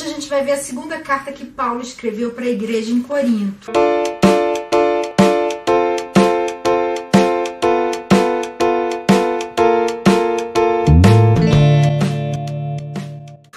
Hoje a gente vai ver a segunda carta que Paulo escreveu para a igreja em Corinto.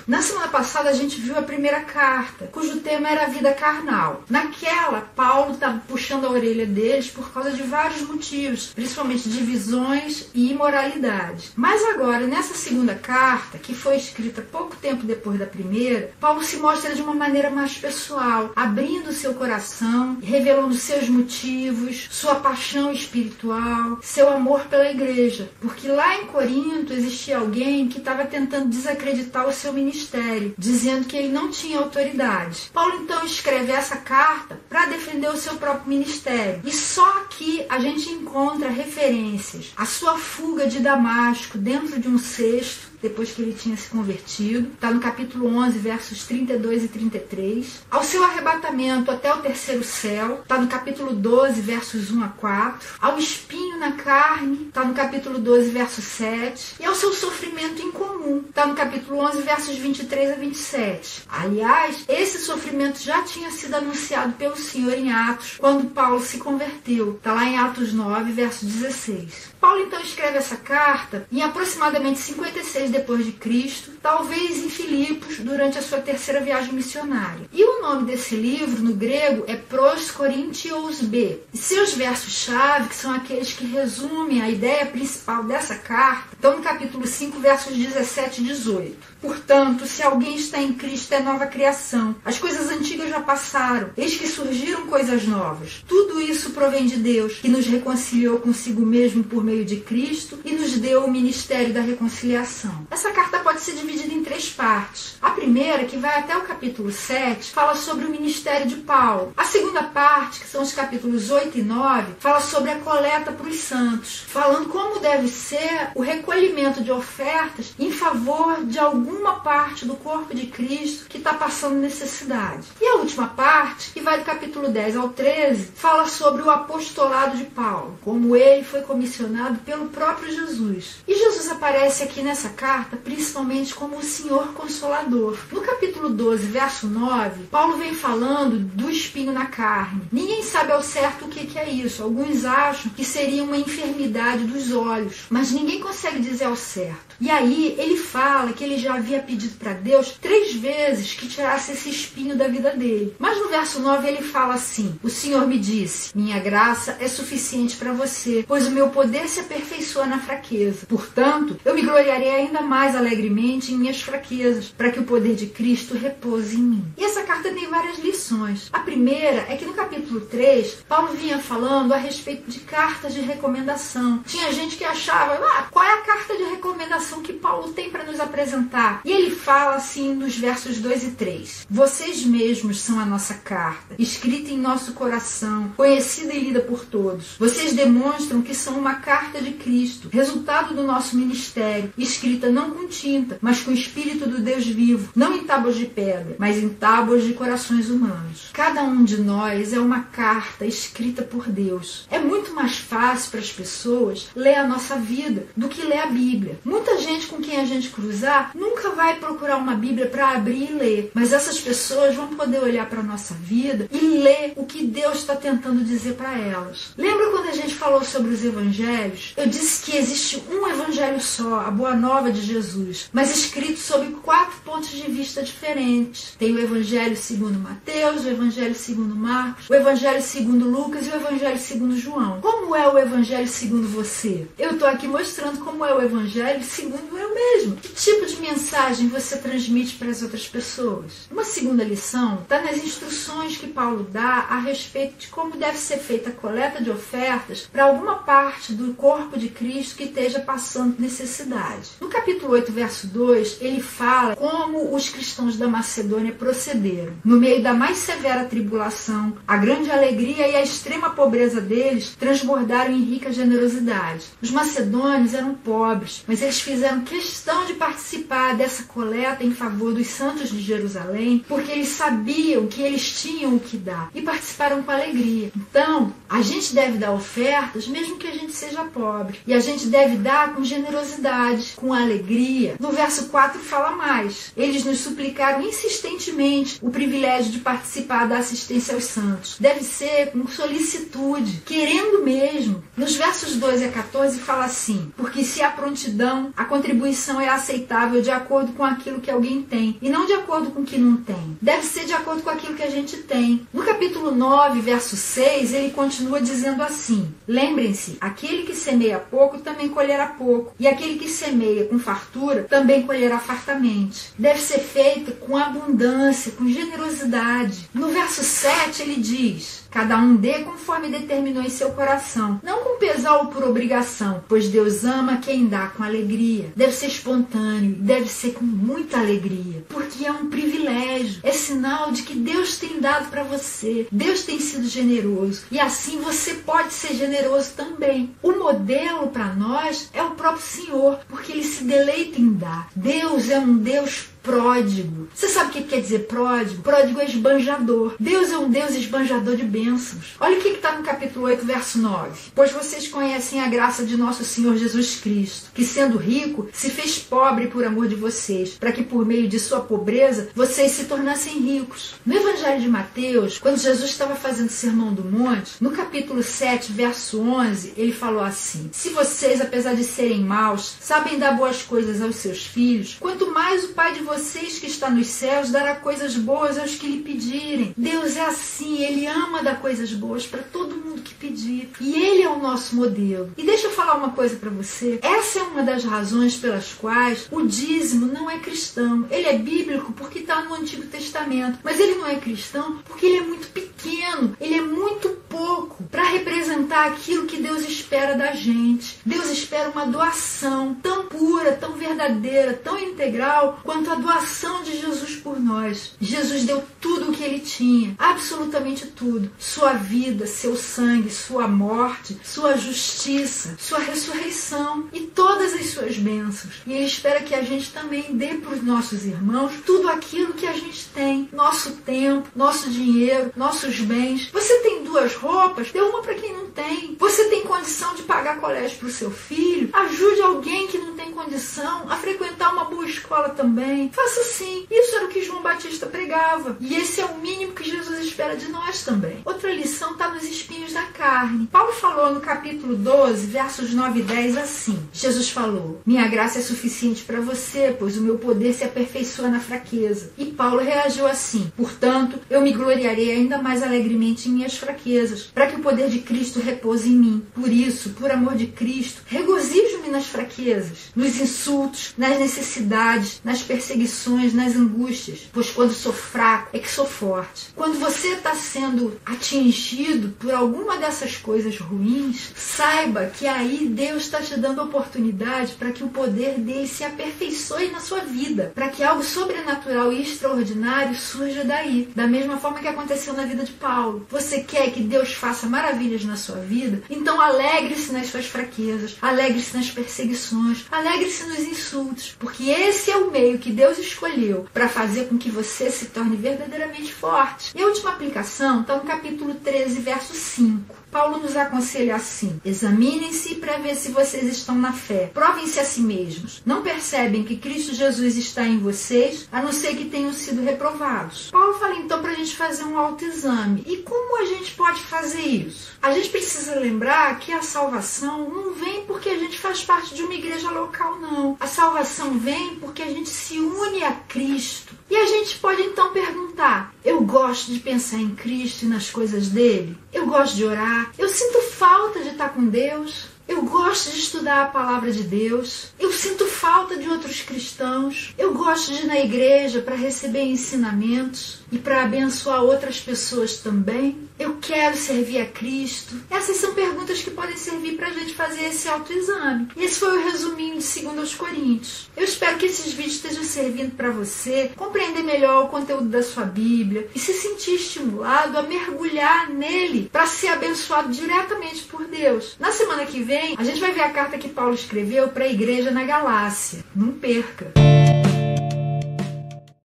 Na semana passada a gente viu a primeira carta, cujo tema era a vida carnal. Naquela, Paulo estava puxando a orelha deles por causa de vários motivos, principalmente divisões e imoralidade. Mas agora, nessa segunda carta, que foi escrita pouco tempo depois da primeira, Paulo se mostra de uma maneira mais pessoal, abrindo seu coração, revelando seus motivos, sua paixão espiritual, seu amor pela igreja. Porque lá em Corinto existia alguém que estava tentando desacreditar o seu ministério, dizendo que ele não tinha autoridade. Paulo então escreve essa carta para defender o seu próprio ministério. E só aqui a gente encontra referências à sua fuga de Damasco dentro de um cesto, depois que ele tinha se convertido. Está no capítulo 11, versos 32 e 33. Ao seu arrebatamento até o terceiro céu. Está no capítulo 12, versos 1 a 4. Ao espinho na carne. Está no capítulo 12, verso 7. E ao seu sofrimento incomum. Está no capítulo 11, versos 23 a 27. Aliás, esse sofrimento já tinha sido anunciado pelo Senhor em Atos, quando Paulo se converteu. Está lá em Atos 9, verso 16. Paulo então escreve essa carta em aproximadamente 56 depois de Cristo, talvez em Filipos, durante a sua terceira viagem missionária. E o nome desse livro, no grego, é Pros Coríntios B. E seus versos-chave, que são aqueles que resumem a ideia principal dessa carta, estão no capítulo 5, versos 17 e 18. Portanto, se alguém está em Cristo, é nova criação. As coisas antigas já passaram, eis que surgiram coisas novas. Tudo isso provém de Deus, que nos reconciliou consigo mesmo por meio de Cristo e nos deu o ministério da reconciliação. Essa carta pode ser dividida em 3 partes. A primeira, que vai até o capítulo 7, fala sobre o ministério de Paulo. A segunda parte, que são os capítulos 8 e 9, fala sobre a coleta para os santos, falando como deve ser o recolhimento de ofertas em favor de alguma parte do corpo de Cristo que está passando necessidade. E a última parte, que vai do capítulo 10 ao 13, fala sobre o apostolado de Paulo, como ele foi comissionado pelo próprio Jesus. E Jesus aparece aqui nessa carta principalmente como o Senhor Consolador. No capítulo 12, verso 9, Paulo vem falando do espinho na carne. Ninguém sabe ao certo o que é isso. Alguns acham que seria uma enfermidade dos olhos, mas ninguém consegue dizer ao certo. E aí ele fala que ele já havia pedido para Deus 3 vezes que tirasse esse espinho da vida dele. Mas no verso 9 ele fala assim: o Senhor me disse, minha graça é suficiente para você, pois o meu poder se aperfeiçoa na fraqueza. Portanto, eu me gloriarei ainda mais alegremente em minhas fraquezas, para que o poder de Cristo repouse em mim. E essa carta tem várias lições. A primeira é que no capítulo 3, Paulo vinha falando a respeito de cartas de recomendação. Tinha gente que achava, qual é a carta de recomendação que Paulo tem para nos apresentar? E ele fala assim nos versos 2 e 3. Vocês mesmos são a nossa carta, escrita em nosso coração, conhecida e lida por todos. Vocês demonstram que são uma carta de Cristo, resultado do nosso ministério, escrita não com tinta, mas com o Espírito do Deus vivo, não em tábuas de pedra, mas em tábuas de corações humanos. Cada um de nós é uma carta escrita por Deus. É muito mais fácil para as pessoas ler a nossa vida do que ler a Bíblia. Muita gente com quem a gente cruzar nunca vai procurar uma Bíblia para abrir e ler, mas essas pessoas vão poder olhar para a nossa vida e ler o que Deus está tentando dizer para elas. Lembra quando a gente falou sobre os evangelhos? Eu disse que existe um evangelho só, a Boa Nova de Jesus, mas escrito sob 4 pontos de vista diferentes. Tem o evangelho segundo Mateus, o evangelho segundo Marcos, o evangelho segundo Lucas e o evangelho segundo João. Como é o evangelho segundo você? Eu estou aqui mostrando como é o evangelho segundo eu mesmo. Que tipo de mensagem você transmite para as outras pessoas? Uma segunda lição está nas instruções que Paulo dá a respeito de como deve ser feita a coleta de ofertas para alguma parte do corpo de Cristo que esteja passando necessidade. No capítulo 8, verso 2, ele fala como os cristãos da Macedônia procederam. No meio da mais severa tribulação, a grande alegria e a extrema pobreza deles transbordaram em rica generosidade. Os macedônios eram pobres, mas eles fizeram questão de participar dessa coleta em favor dos santos de Jerusalém, porque eles sabiam que eles tinham o que dar e participaram com alegria. Então, a gente deve dar ofertas mesmo que a gente seja pobre. E a gente deve dar com generosidade, com alegria alegria. No verso 4 fala mais. Eles nos suplicaram insistentemente o privilégio de participar da assistência aos santos. Deve ser com solicitude, querendo mesmo. Nos versos 12 a 14 fala assim: porque se há prontidão, a contribuição é aceitável de acordo com aquilo que alguém tem, e não de acordo com o que não tem. Deve ser de acordo com aquilo que a gente tem. No capítulo 9, verso 6, ele continua dizendo assim: lembrem-se, aquele que semeia pouco também colherá pouco, e aquele que semeia com fartura também colherá fartamente. Deve ser feita com abundância, com generosidade. No verso 7 ele diz: cada um dê conforme determinou em seu coração, não com pesar ou por obrigação, pois Deus ama quem dá com alegria. Deve ser espontâneo, deve ser com muita alegria, porque é um privilégio, é sinal de que Deus tem dado para você, Deus tem sido generoso, e assim você pode ser generoso também. O modelo para nós é o próprio Senhor, porque Ele se deleita em dar. Deus é um Deus pródigo. Você sabe o que quer dizer pródigo? Pródigo é esbanjador. Deus é um Deus esbanjador de bênçãos. Olha o que está no capítulo 8, verso 9. Pois vocês conhecem a graça de nosso Senhor Jesus Cristo, que sendo rico, se fez pobre por amor de vocês, para que por meio de sua pobreza, vocês se tornassem ricos. No Evangelho de Mateus, quando Jesus estava fazendo o Sermão do Monte, no capítulo 7, verso 11, ele falou assim: se vocês, apesar de serem maus, sabem dar boas coisas aos seus filhos, quanto mais o Pai de vocês que está nos céus dará coisas boas aos que lhe pedirem. Deus é assim, Ele ama dar coisas boas para todo mundo que pedir. E Ele é o nosso modelo. E deixa eu falar uma coisa para você. Essa é uma das razões pelas quais o dízimo não é cristão. Ele é bíblico porque está no Antigo Testamento. Mas ele não é cristão porque ele é muito pequeno. Ele é muito pouco para representar aquilo que Deus espera da gente. Deus espera uma doação tão pura, tão verdadeira, tão integral quanto a doação de Jesus por nós. Jesus deu tudo o que ele tinha, absolutamente tudo. Sua vida, seu sangue, sua morte, sua justiça, sua ressurreição e todas as suas bênçãos. E ele espera que a gente também dê para os nossos irmãos tudo aquilo que a gente tem. Nosso tempo, nosso dinheiro, nossos bens. Você tem 2 roupas? Dê uma para quem não tem. Você tem condição de pagar colégio para o seu filho? Ajude alguém que não tem condição a frequentar uma boa escola também. Faça assim. Isso era o que João Batista pregava. E esse é o mínimo que Jesus espera de nós também. Outra lição está nos espinhos da carne. Paulo falou no capítulo 12, versos 9 e 10 assim. Jesus falou: minha graça é suficiente para você, pois o meu poder se aperfeiçoa na fraqueza. E Paulo reagiu assim: portanto, eu me gloriarei ainda mais alegremente em minhas fraquezas, para que o poder de Cristo repouse em mim. Por isso, por amor de Cristo, regozijo-me nas fraquezas, nos insultos, nas necessidades, nas perseguições, nas angústias, pois quando sou fraco é que sou forte. Quando você está sendo atingido por alguma dessas coisas ruins, saiba que aí Deus está te dando oportunidade para que o poder dele se aperfeiçoe na sua vida, para que algo sobrenatural e extraordinário surja daí, da mesma forma que aconteceu na vida de Paulo. Você quer que Deus faça maravilhas na sua vida? Então alegre-se nas suas fraquezas, alegre-se nas perseguições, alegre-se nos insultos, porque esse é o meio que Deus escolheu para fazer com que você se torne verdadeiramente forte. E a última aplicação está no capítulo 13, verso 5. Paulo nos aconselha assim: examinem-se para ver se vocês estão na fé. Provem-se a si mesmos. Não percebem que Cristo Jesus está em vocês, a não ser que tenham sido reprovados. Paulo fala então para a gente fazer um autoexame. E como a gente pode fazer isso? A gente precisa lembrar que a salvação não vem porque a gente faz parte de uma igreja local, não. A salvação vem porque a gente se une a Cristo. E a gente pode então perguntar: eu gosto de pensar em Cristo e nas coisas dele? Eu gosto de orar? Eu sinto falta de estar com Deus? Eu gosto de estudar a palavra de Deus? Eu sinto falta de outros cristãos? Eu gosto de ir na igreja para receber ensinamentos e para abençoar outras pessoas também? Eu quero servir a Cristo? Essas são perguntas que podem servir para a gente fazer esse autoexame. E esse foi o resuminho de 2 Coríntios. Eu espero que esses vídeos estejam servindo para você compreender melhor o conteúdo da sua Bíblia e se sentir estimulado a mergulhar nele para ser abençoado diretamente por Deus. Na semana que vem, a gente vai ver a carta que Paulo escreveu para a igreja na Galácia. Não perca!